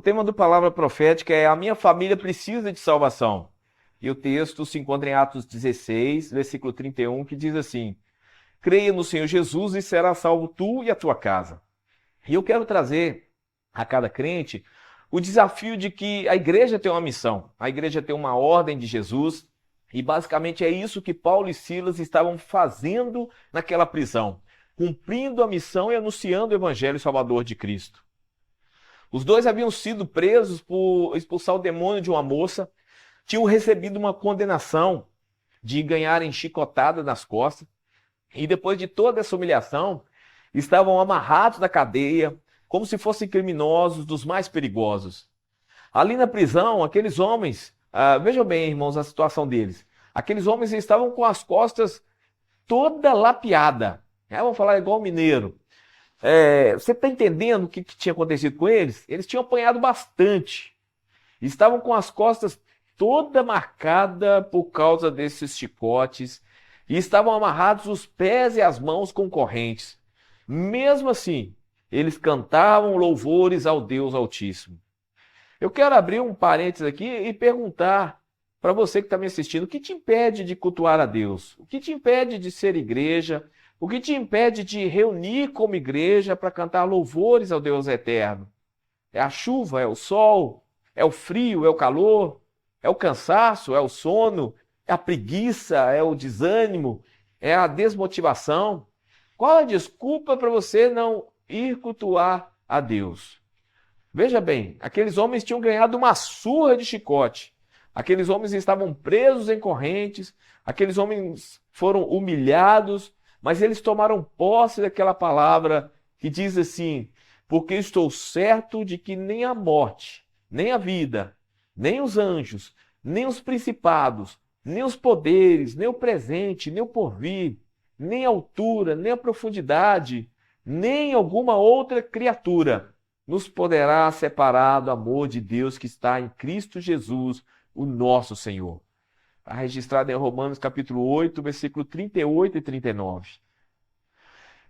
tema do Palavra Profética é: a minha família precisa de salvação. E o texto se encontra em Atos 16, versículo 31, que diz assim: creia no Senhor Jesus e será salvo tu e a tua casa. E eu quero trazer a cada crente o desafio de que a igreja tem uma missão, a igreja tem uma ordem de Jesus, e basicamente é isso que Paulo e Silas estavam fazendo naquela prisão, cumprindo a missão e anunciando o evangelho salvador de Cristo. Os dois haviam sido presos por expulsar o demônio de uma moça, tinham recebido uma condenação de ganharem chicotada nas costas, e depois de toda essa humilhação, estavam amarrados na cadeia, como se fossem criminosos dos mais perigosos. Ali na prisão, aqueles homens, vejam bem, irmãos, a situação deles. Aqueles homens estavam com as costas toda lapiada. Vamos falar igual mineiro. Você está entendendo o que tinha acontecido com eles? Eles tinham apanhado bastante. Estavam com as costas toda marcada por causa desses chicotes. E estavam amarrados os pés e as mãos com correntes. Mesmo assim, eles cantavam louvores ao Deus Altíssimo. Eu quero abrir um parênteses aqui e perguntar para você que está me assistindo: o que te impede de cultuar a Deus? O que te impede de ser igreja? O que te impede de reunir como igreja para cantar louvores ao Deus eterno? É a chuva? É o sol? É o frio? É o calor? É o cansaço? É o sono? É a preguiça? É o desânimo? É a desmotivação? Qual a desculpa para você não ir cultuar a Deus? Veja bem, aqueles homens tinham ganhado uma surra de chicote. Aqueles homens estavam presos em correntes. Aqueles homens foram humilhados. Mas eles tomaram posse daquela palavra que diz assim: porque estou certo de que nem a morte, nem a vida, nem os anjos, nem os principados, nem os poderes, nem o presente, nem o porvir, nem a altura, nem a profundidade, nem alguma outra criatura nos poderá separar do amor de Deus que está em Cristo Jesus, o nosso Senhor. Está registrado em Romanos capítulo 8, versículo 38 e 39.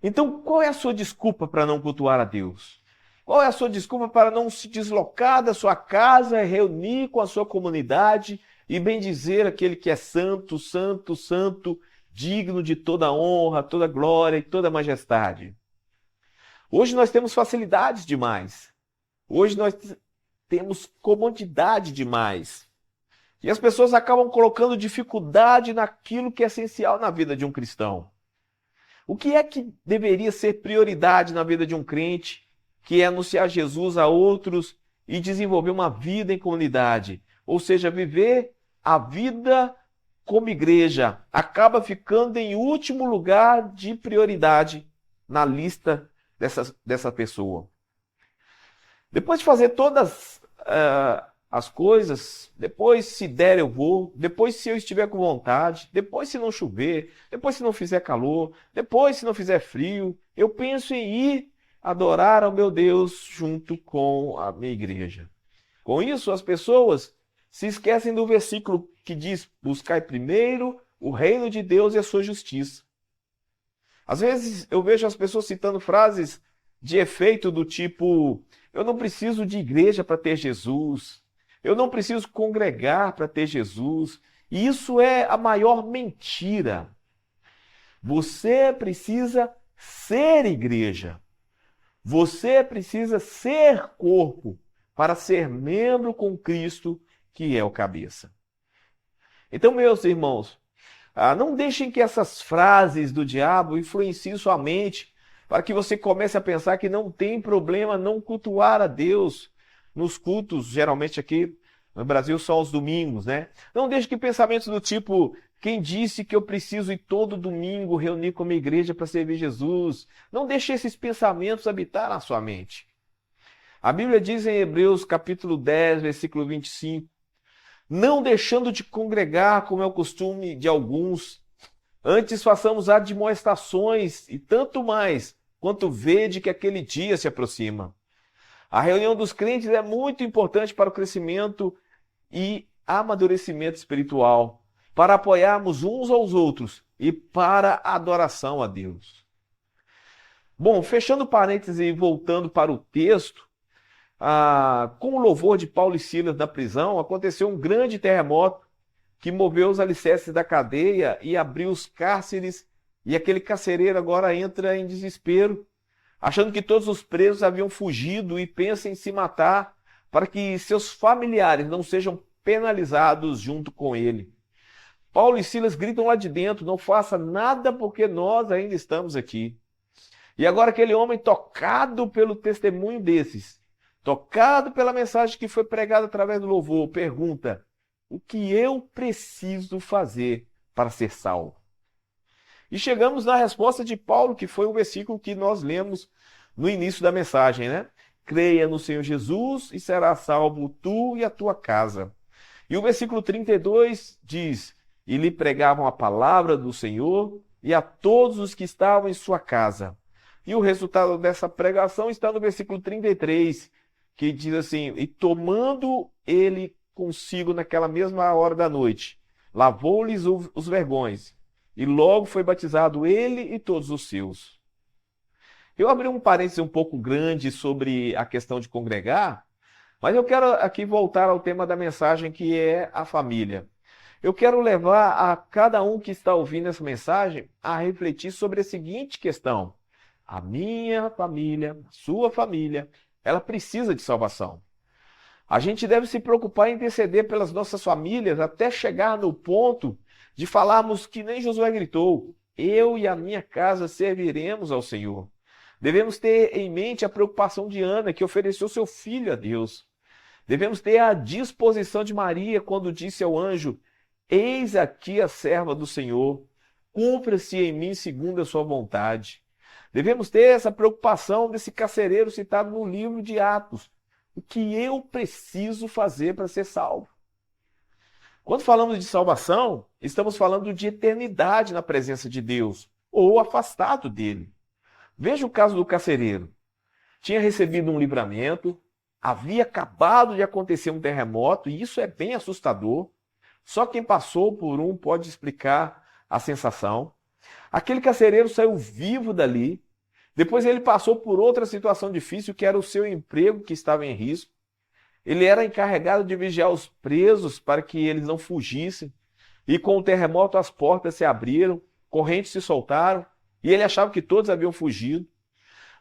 Então, qual é a sua desculpa para não cultuar a Deus? Qual é a sua desculpa para não se deslocar da sua casa, reunir com a sua comunidade e bendizer aquele que é santo, santo, santo, digno de toda honra, toda glória e toda majestade? Hoje nós temos facilidades demais. Hoje nós temos comodidade demais. E as pessoas acabam colocando dificuldade naquilo que é essencial na vida de um cristão. O que é que deveria ser prioridade na vida de um crente, que é anunciar Jesus a outros e desenvolver uma vida em comunidade? Ou seja, viver a vida como igreja acaba ficando em último lugar de prioridade na lista dessa pessoa. Depois de fazer todas as coisas, depois se der eu vou, depois se eu estiver com vontade, depois se não chover, depois se não fizer calor, depois se não fizer frio, eu penso em ir adorar ao meu Deus junto com a minha igreja. Com isso, as pessoas se esquecem do versículo que diz: buscai primeiro o reino de Deus e a sua justiça. Às vezes eu vejo as pessoas citando frases de efeito do tipo: eu não preciso de igreja para ter Jesus. Eu não preciso congregar para ter Jesus. E isso é a maior mentira. Você precisa ser igreja. Você precisa ser corpo para ser membro com Cristo, que é o cabeça. Então, meus irmãos, não deixem que essas frases do diabo influenciem sua mente para que você comece a pensar que não tem problema não cultuar a Deus nos cultos, geralmente aqui no Brasil são aos domingos, né? Não deixe que pensamentos do tipo: quem disse que eu preciso ir todo domingo reunir com a minha igreja para servir Jesus? Não deixe esses pensamentos habitar na sua mente. A Bíblia diz em Hebreus capítulo 10, versículo 25: não deixando de congregar, como é o costume de alguns, antes façamos admoestações, e tanto mais, quanto vede que aquele dia se aproxima. A reunião dos crentes é muito importante para o crescimento e amadurecimento espiritual, para apoiarmos uns aos outros e para a adoração a Deus. Bom, fechando parênteses e voltando para o texto, Com o louvor de Paulo e Silas na prisão, aconteceu um grande terremoto que moveu os alicerces da cadeia e abriu os cárceres, e aquele carcereiro agora entra em desespero, achando que todos os presos haviam fugido e pensa em se matar para que seus familiares não sejam penalizados junto com ele. Paulo e Silas gritam lá de dentro: não faça nada porque nós ainda estamos aqui. E agora aquele homem, tocado pelo testemunho desses, tocado pela mensagem que foi pregada através do louvor, pergunta: o que eu preciso fazer para ser salvo? E chegamos na resposta de Paulo, que foi o versículo que nós lemos no início da mensagem, né? Creia no Senhor Jesus e será salvo tu e a tua casa. E o versículo 32 diz: e lhe pregavam a palavra do Senhor e a todos os que estavam em sua casa. E o resultado dessa pregação está no versículo 33, que diz assim: e tomando ele consigo naquela mesma hora da noite, lavou-lhes os vergões, e logo foi batizado ele e todos os seus. Eu abri um parênteses um pouco grande sobre a questão de congregar, mas eu quero aqui voltar ao tema da mensagem, que é a família. Eu quero levar a cada um que está ouvindo essa mensagem a refletir sobre a seguinte questão: a minha família, a sua família, ela precisa de salvação. A gente deve se preocupar em interceder pelas nossas famílias até chegar no ponto de falarmos que nem Josué gritou: eu e a minha casa serviremos ao Senhor. Devemos ter em mente a preocupação de Ana, que ofereceu seu filho a Deus. Devemos ter a disposição de Maria quando disse ao anjo: eis aqui a serva do Senhor, cumpra-se em mim segundo a sua vontade. Devemos ter essa preocupação desse carcereiro citado no livro de Atos: o que eu preciso fazer para ser salvo? Quando falamos de salvação, estamos falando de eternidade na presença de Deus, ou afastado dele. Veja o caso do carcereiro. Tinha recebido um livramento, havia acabado de acontecer um terremoto, e isso é bem assustador. Só quem passou por um pode explicar a sensação. Aquele carcereiro saiu vivo dali. Depois ele passou por outra situação difícil, que era o seu emprego que estava em risco. Ele era encarregado de vigiar os presos para que eles não fugissem. E com o terremoto as portas se abriram, correntes se soltaram, e ele achava que todos haviam fugido.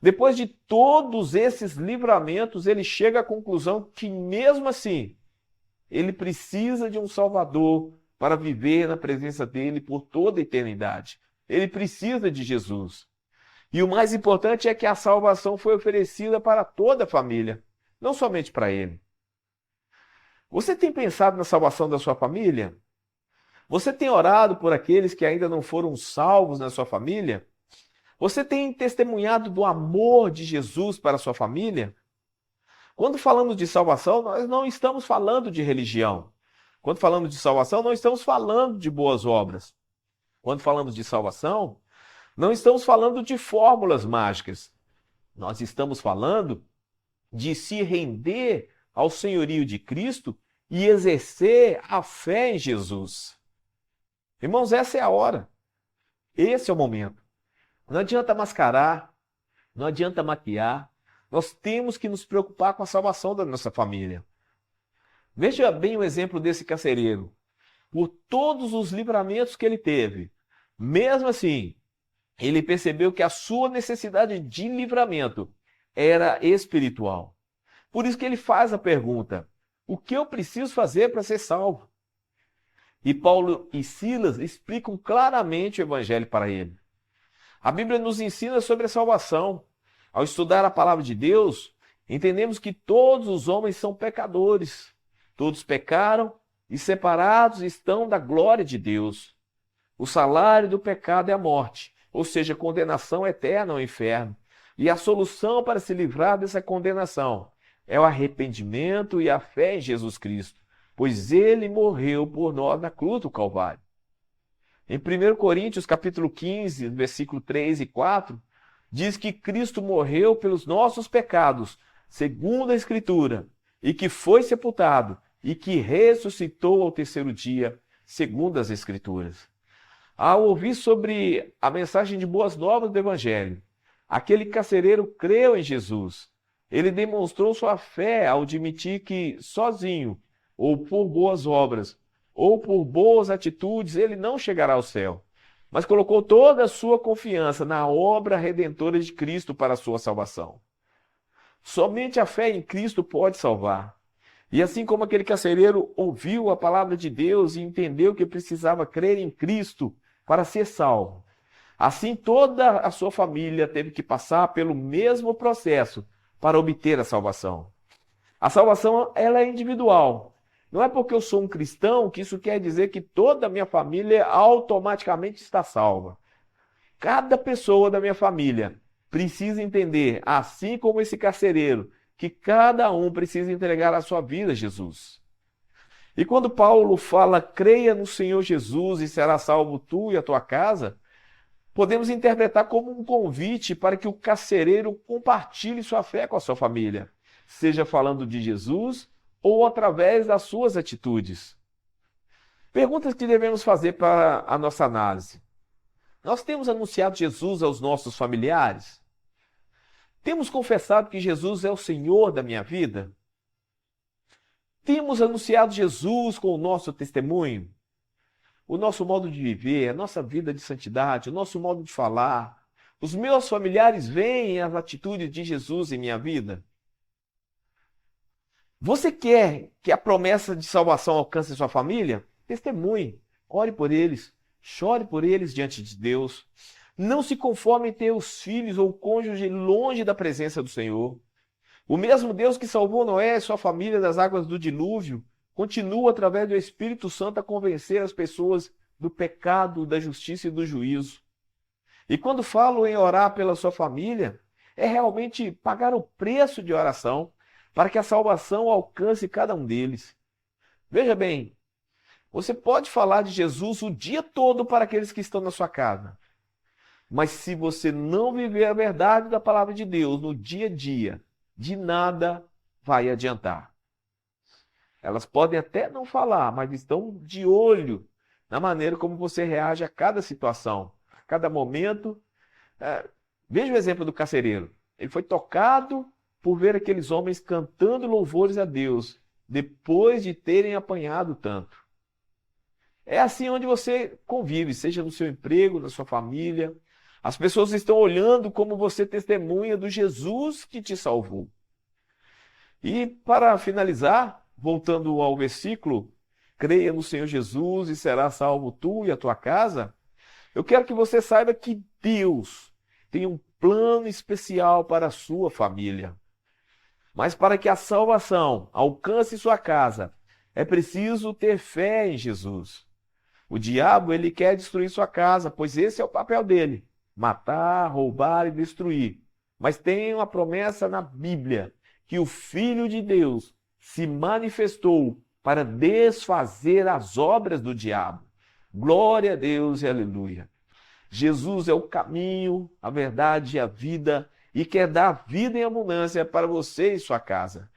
Depois de todos esses livramentos, ele chega à conclusão que mesmo assim, ele precisa de um Salvador para viver na presença dele por toda a eternidade. Ele precisa de Jesus. E o mais importante é que a salvação foi oferecida para toda a família, não somente para ele. Você tem pensado na salvação da sua família? Você tem orado por aqueles que ainda não foram salvos na sua família? Você tem testemunhado do amor de Jesus para a sua família? Quando falamos de salvação, nós não estamos falando de religião. Quando falamos de salvação, não estamos falando de boas obras. Quando falamos de salvação, não estamos falando de fórmulas mágicas. Nós estamos falando de se render ao senhorio de Cristo e exercer a fé em Jesus. Irmãos, essa é a hora. Esse é o momento. Não adianta mascarar, não adianta maquiar. Nós temos que nos preocupar com a salvação da nossa família. Veja bem o exemplo desse carcereiro. Por todos os livramentos que ele teve, mesmo assim, ele percebeu que a sua necessidade de livramento era espiritual. Por isso que ele faz a pergunta: o que eu preciso fazer para ser salvo? E Paulo e Silas explicam claramente o evangelho para ele. A Bíblia nos ensina sobre a salvação. Ao estudar a palavra de Deus, entendemos que todos os homens são pecadores. Todos pecaram e separados estão da glória de Deus. O salário do pecado é a morte, ou seja, condenação eterna ao inferno. E a solução para se livrar dessa condenação é o arrependimento e a fé em Jesus Cristo, pois ele morreu por nós na cruz do Calvário. Em 1 Coríntios, capítulo 15, versículo 3 e 4, diz que Cristo morreu pelos nossos pecados, segundo a Escritura, e que foi sepultado, e que ressuscitou ao terceiro dia, segundo as Escrituras. Ao ouvir sobre a mensagem de boas novas do Evangelho, aquele carcereiro creu em Jesus. Ele demonstrou sua fé ao admitir que sozinho, ou por boas obras, ou por boas atitudes, ele não chegará ao céu, mas colocou toda a sua confiança na obra redentora de Cristo para a sua salvação. Somente a fé em Cristo pode salvar. E assim como aquele carcereiro ouviu a palavra de Deus e entendeu que precisava crer em Cristo para ser salvo, assim toda a sua família teve que passar pelo mesmo processo para obter a salvação. A salvação, ela é individual. Não é porque eu sou um cristão que isso quer dizer que toda a minha família automaticamente está salva. Cada pessoa da minha família precisa entender, assim como esse carcereiro, que cada um precisa entregar a sua vida a Jesus. E quando Paulo fala, creia no Senhor Jesus e será salvo tu e a tua casa, podemos interpretar como um convite para que o carcereiro compartilhe sua fé com a sua família, seja falando de Jesus ou através das suas atitudes. Perguntas que devemos fazer para a nossa análise. Nós temos anunciado Jesus aos nossos familiares? Temos confessado que Jesus é o Senhor da minha vida? Temos anunciado Jesus com o nosso testemunho? O nosso modo de viver, a nossa vida de santidade, o nosso modo de falar. Os meus familiares veem as atitudes de Jesus em minha vida? Você quer que a promessa de salvação alcance sua família? Testemunhe, ore por eles, chore por eles diante de Deus. Não se conforme em ter os filhos ou o cônjuge longe da presença do Senhor. O mesmo Deus que salvou Noé e sua família das águas do dilúvio continua, através do Espírito Santo, a convencer as pessoas do pecado, da justiça e do juízo. E quando falo em orar pela sua família, é realmente pagar o preço de oração para que a salvação alcance cada um deles. Veja bem, você pode falar de Jesus o dia todo para aqueles que estão na sua casa. Mas se você não viver a verdade da palavra de Deus no dia a dia, de nada vai adiantar. Elas podem até não falar, mas estão de olho na maneira como você reage a cada situação, a cada momento. Veja o exemplo do carcereiro. Ele foi tocado por ver aqueles homens cantando louvores a Deus, depois de terem apanhado tanto. É assim onde você convive, seja no seu emprego, na sua família. As pessoas estão olhando como você testemunha do Jesus que te salvou. E para finalizar, voltando ao versículo, creia no Senhor Jesus e será salvo tu e a tua casa, eu quero que você saiba que Deus tem um plano especial para a sua família. Mas para que a salvação alcance sua casa, é preciso ter fé em Jesus. O diabo, ele quer destruir sua casa, pois esse é o papel dele: matar, roubar e destruir. Mas tem uma promessa na Bíblia, que o Filho de Deus se manifestou para desfazer as obras do diabo. Glória a Deus e aleluia. Jesus é o caminho, a verdade e a vida, e quer dar vida em abundância para você e sua casa.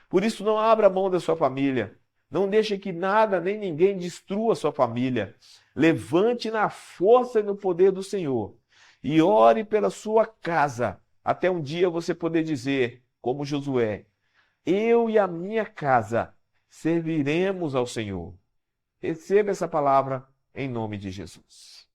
Por isso, não abra mão da sua família. Não deixe que nada nem ninguém destrua sua família. Levante na força e no poder do Senhor e ore pela sua casa, até um dia você poder dizer, como Josué: eu e a minha casa serviremos ao Senhor. Receba essa palavra em nome de Jesus.